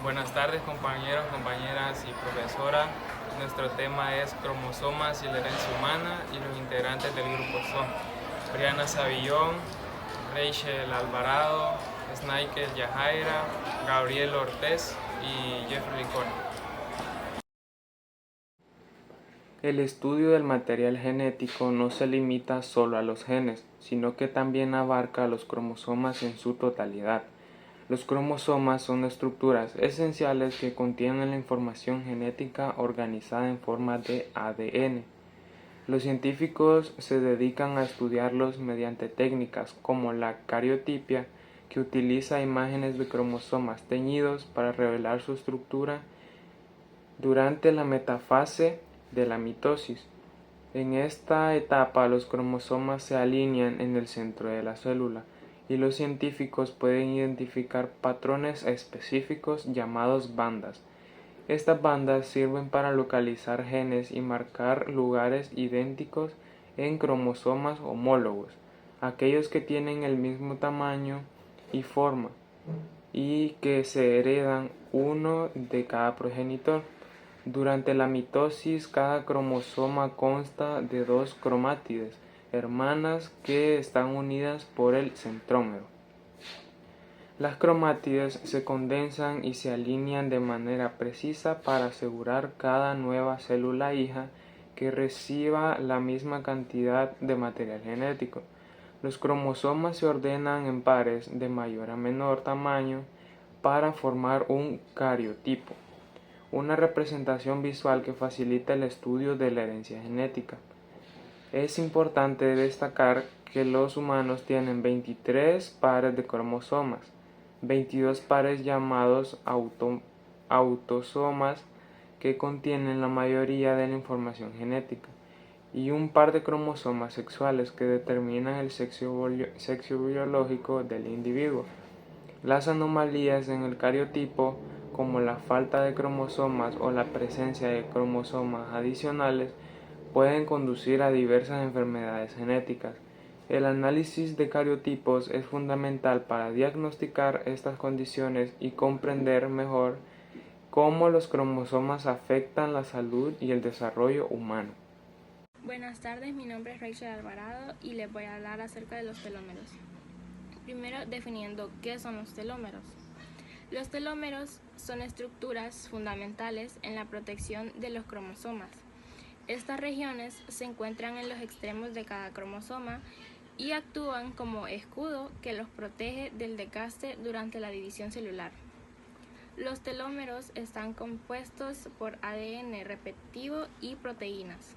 Buenas tardes compañeros, compañeras y profesora. Nuestro tema es cromosomas y la herencia humana y los integrantes del grupo son Briana Savillón, Rachel Alvarado, Snaikel Yajaira, Gabriel Ortiz y Jeffrey Licona. El estudio del material genético no se limita solo a los genes, sino que también abarca los cromosomas en su totalidad. Los cromosomas son estructuras esenciales que contienen la información genética organizada en forma de ADN. Los científicos se dedican a estudiarlos mediante técnicas como la cariotipia, que utiliza imágenes de cromosomas teñidos para revelar su estructura durante la metafase de la mitosis. En esta etapa los cromosomas se alinean en el centro de la célula y los científicos pueden identificar patrones específicos llamados bandas. Estas bandas sirven para localizar genes y marcar lugares idénticos en cromosomas homólogos, aquellos que tienen el mismo tamaño y forma y que se heredan uno de cada progenitor. Durante la mitosis, cada cromosoma consta de dos cromátides hermanas que están unidas por el centrómero. Las cromátides se condensan y se alinean de manera precisa para asegurar cada nueva célula hija que reciba la misma cantidad de material genético. Los cromosomas se ordenan en pares de mayor a menor tamaño para formar un cariotipo, una representación visual que facilita el estudio de la herencia genética. Es importante destacar que los humanos tienen 23 pares de cromosomas, 22 pares llamados autosomas que contienen la mayoría de la información genética, y un par de cromosomas sexuales que determinan el sexo biológico del individuo. Las anomalías en el cariotipo, como la falta de cromosomas o la presencia de cromosomas adicionales, pueden conducir a diversas enfermedades genéticas. El análisis de cariotipos es fundamental para diagnosticar estas condiciones y comprender mejor cómo los cromosomas afectan la salud y el desarrollo humano. Buenas tardes, mi nombre es Rachel Alvarado y les voy a hablar acerca de los telómeros. Primero, definiendo qué son los telómeros. Los telómeros son estructuras fundamentales en la protección de los cromosomas. Estas regiones se encuentran en los extremos de cada cromosoma y actúan como escudo que los protege del desgaste durante la división celular. Los telómeros están compuestos por ADN repetitivo y proteínas.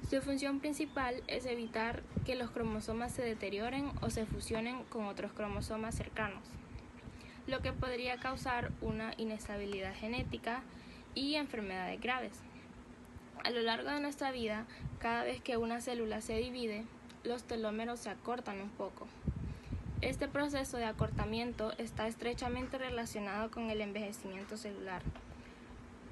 Su función principal es evitar que los cromosomas se deterioren o se fusionen con otros cromosomas cercanos, lo que podría causar una inestabilidad genética y enfermedades graves. A lo largo de nuestra vida, cada vez que una célula se divide, los telómeros se acortan un poco. Este proceso de acortamiento está estrechamente relacionado con el envejecimiento celular.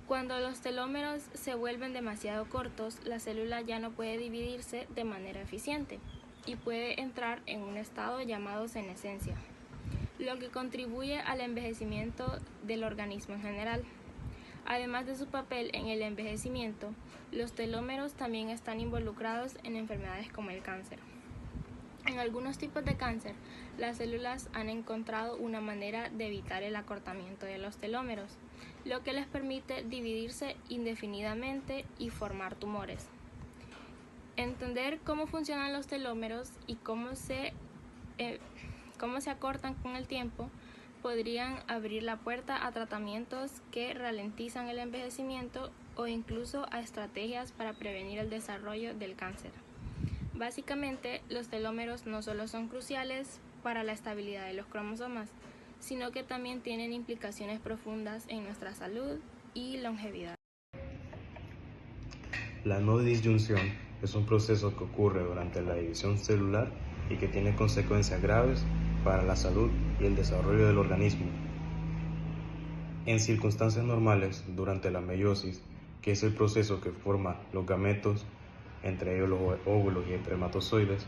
Cuando los telómeros se vuelven demasiado cortos, la célula ya no puede dividirse de manera eficiente y puede entrar en un estado llamado senescencia, lo que contribuye al envejecimiento del organismo en general. Además de su papel en el envejecimiento, los telómeros también están involucrados en enfermedades como el cáncer. En algunos tipos de cáncer, las células han encontrado una manera de evitar el acortamiento de los telómeros, lo que les permite dividirse indefinidamente y formar tumores. Entender cómo funcionan los telómeros y cómo se acortan con el tiempo podrían abrir la puerta a tratamientos que ralentizan el envejecimiento o incluso a estrategias para prevenir el desarrollo del cáncer. Básicamente, los telómeros no solo son cruciales para la estabilidad de los cromosomas, sino que también tienen implicaciones profundas en nuestra salud y longevidad. La no disyunción es un proceso que ocurre durante la división celular y que tiene consecuencias graves para la salud y el desarrollo del organismo. En circunstancias normales, durante la meiosis, que es el proceso que forma los gametos, entre ellos los óvulos y espermatozoides,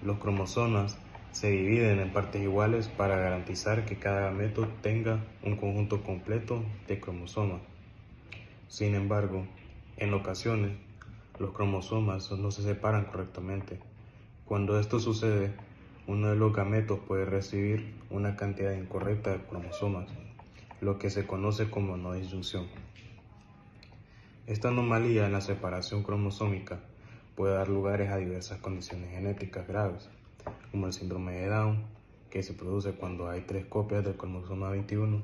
los cromosomas Se dividen en partes iguales para garantizar que cada gameto tenga un conjunto completo de cromosomas. Sin embargo, en ocasiones, los cromosomas no se separan correctamente. Cuando esto sucede, uno de los gametos puede recibir una cantidad incorrecta de cromosomas, lo que se conoce como no disyunción. Esta anomalía en la separación cromosómica puede dar lugar a diversas condiciones genéticas graves, como el síndrome de Down, que se produce cuando hay 3 copias del cromosoma 21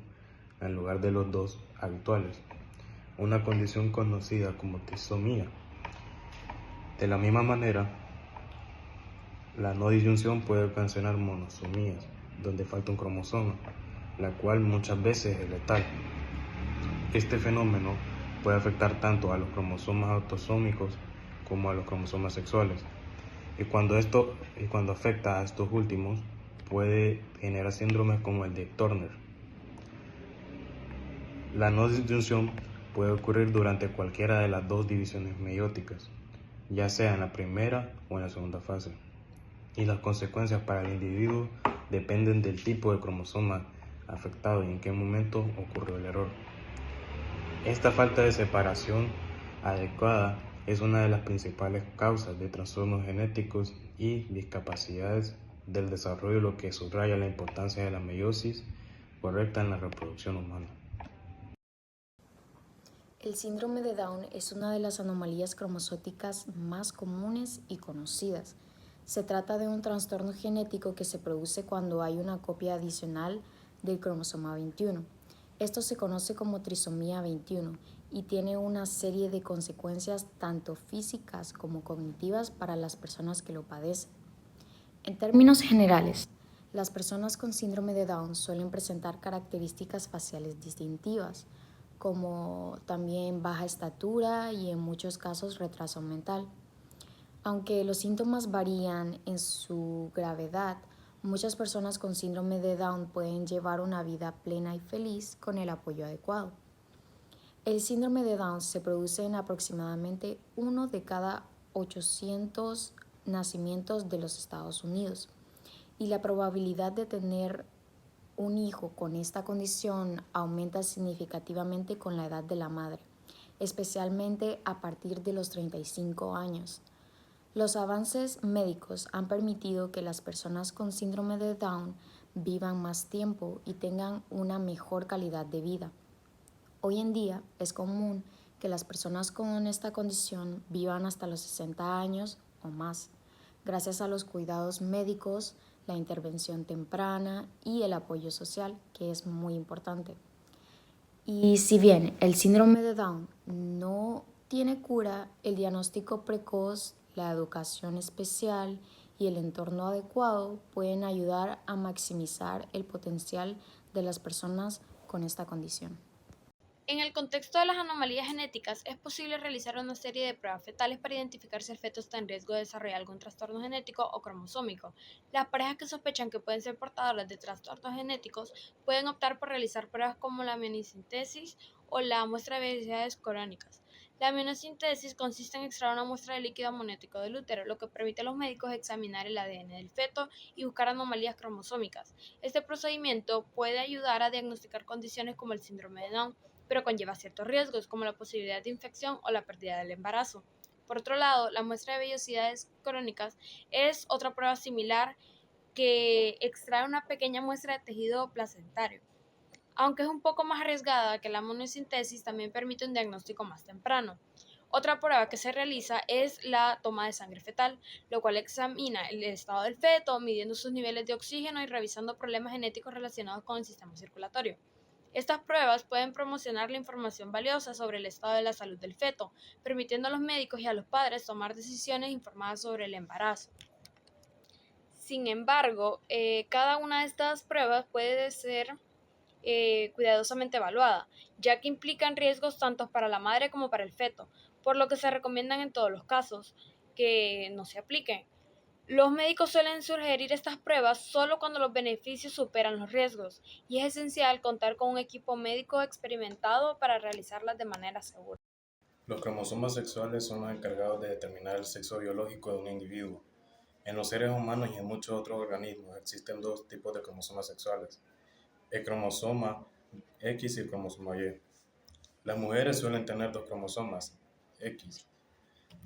en lugar de los 2 habituales, una condición conocida como trisomía. De la misma manera, la no disyunción puede ocasionar monosomías, donde falta un cromosoma, la cual muchas veces es letal. Este fenómeno puede afectar tanto a los cromosomas autosómicos como a los cromosomas sexuales. Y cuando afecta a estos últimos, puede generar síndromes como el de Turner. La no disyunción puede ocurrir durante cualquiera de las 2 divisiones meióticas, ya sea en la primera o en la segunda fase. Y las consecuencias para el individuo dependen del tipo de cromosoma afectado y en qué momento ocurrió el error. Esta falta de separación adecuada es una de las principales causas de trastornos genéticos y discapacidades del desarrollo, lo que subraya la importancia de la meiosis correcta en la reproducción humana. El síndrome de Down es una de las anomalías cromosómicas más comunes y conocidas. Se trata de un trastorno genético que se produce cuando hay una copia adicional del cromosoma 21. Esto se conoce como trisomía 21 y tiene una serie de consecuencias tanto físicas como cognitivas para las personas que lo padecen. En términos generales, las personas con síndrome de Down suelen presentar características faciales distintivas, como también baja estatura y en muchos casos retraso mental. Aunque los síntomas varían en su gravedad, muchas personas con síndrome de Down pueden llevar una vida plena y feliz con el apoyo adecuado. El síndrome de Down se produce en aproximadamente 1 de cada 800 nacimientos de los Estados Unidos y la probabilidad de tener un hijo con esta condición aumenta significativamente con la edad de la madre, especialmente a partir de los 35 años. Los avances médicos han permitido que las personas con síndrome de Down vivan más tiempo y tengan una mejor calidad de vida. Hoy en día es común que las personas con esta condición vivan hasta los 60 años o más, gracias a los cuidados médicos, la intervención temprana y el apoyo social, que es muy importante. Y si bien el síndrome de Down no tiene cura, el diagnóstico precoz, la educación especial y el entorno adecuado pueden ayudar a maximizar el potencial de las personas con esta condición. En el contexto de las anomalías genéticas, es posible realizar una serie de pruebas fetales para identificar si el feto está en riesgo de desarrollar algún trastorno genético o cromosómico. Las parejas que sospechan que pueden ser portadoras de trastornos genéticos pueden optar por realizar pruebas como la amniocentesis o la muestra de velocidades corónicas. La amniocentesis consiste en extraer una muestra de líquido amniótico del útero, lo que permite a los médicos examinar el ADN del feto y buscar anomalías cromosómicas. Este procedimiento puede ayudar a diagnosticar condiciones como el síndrome de Down, pero conlleva ciertos riesgos, como la posibilidad de infección o la pérdida del embarazo. Por otro lado, la muestra de vellosidades crónicas es otra prueba similar que extrae una pequeña muestra de tejido placentario. Aunque es un poco más arriesgada que la amniocentesis, también permite un diagnóstico más temprano. Otra prueba que se realiza es la toma de sangre fetal, lo cual examina el estado del feto, midiendo sus niveles de oxígeno y revisando problemas genéticos relacionados con el sistema circulatorio. Estas pruebas pueden promocionar la información valiosa sobre el estado de la salud del feto, permitiendo a los médicos y a los padres tomar decisiones informadas sobre el embarazo. Sin embargo, cada una de estas pruebas puede ser cuidadosamente evaluada, ya que implican riesgos tanto para la madre como para el feto, por lo que se recomiendan en todos los casos que no se apliquen. Los médicos suelen sugerir estas pruebas solo cuando los beneficios superan los riesgos, y es esencial contar con un equipo médico experimentado para realizarlas de manera segura. Los cromosomas sexuales son los encargados de determinar el sexo biológico de un individuo. En los seres humanos y en muchos otros organismos existen dos tipos de cromosomas sexuales, el cromosoma X y el cromosoma Y. Las mujeres suelen tener dos cromosomas X,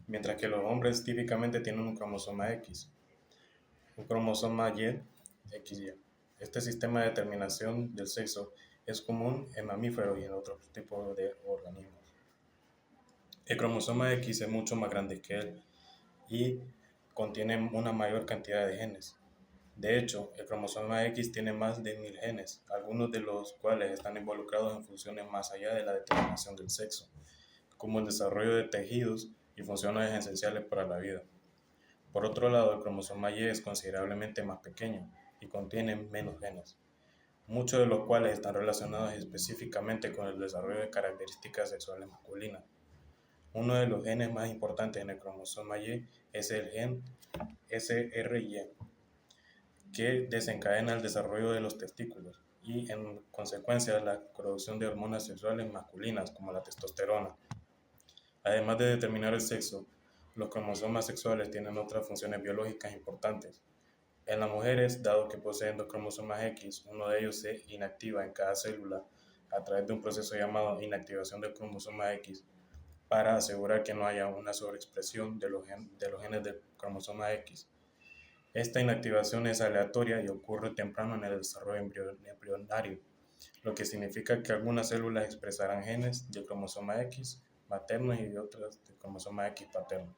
mientras que los hombres típicamente tienen un cromosoma X, un cromosoma Y, XY. Este sistema de determinación del sexo es común en mamíferos y en otros tipos de organismos. El cromosoma X es mucho más grande que él y contiene una mayor cantidad de genes. De hecho, el cromosoma X tiene más de 1000 genes, algunos de los cuales están involucrados en funciones más allá de la determinación del sexo, como el desarrollo de tejidos y funciones esenciales para la vida. Por otro lado, el cromosoma Y es considerablemente más pequeño y contiene menos genes, muchos de los cuales están relacionados específicamente con el desarrollo de características sexuales masculinas. Uno de los genes más importantes en el cromosoma Y es el gen SRY, que desencadena el desarrollo de los testículos y, en consecuencia, la producción de hormonas sexuales masculinas como la testosterona. Además de determinar el sexo, los cromosomas sexuales tienen otras funciones biológicas importantes. En las mujeres, dado que poseen dos cromosomas X, uno de ellos se inactiva en cada célula a través de un proceso llamado inactivación del cromosoma X para asegurar que no haya una sobreexpresión de los genes del cromosoma X. Esta inactivación es aleatoria y ocurre temprano en el desarrollo embrionario, lo que significa que algunas células expresarán genes del cromosoma X materno y otras del cromosoma X paterno.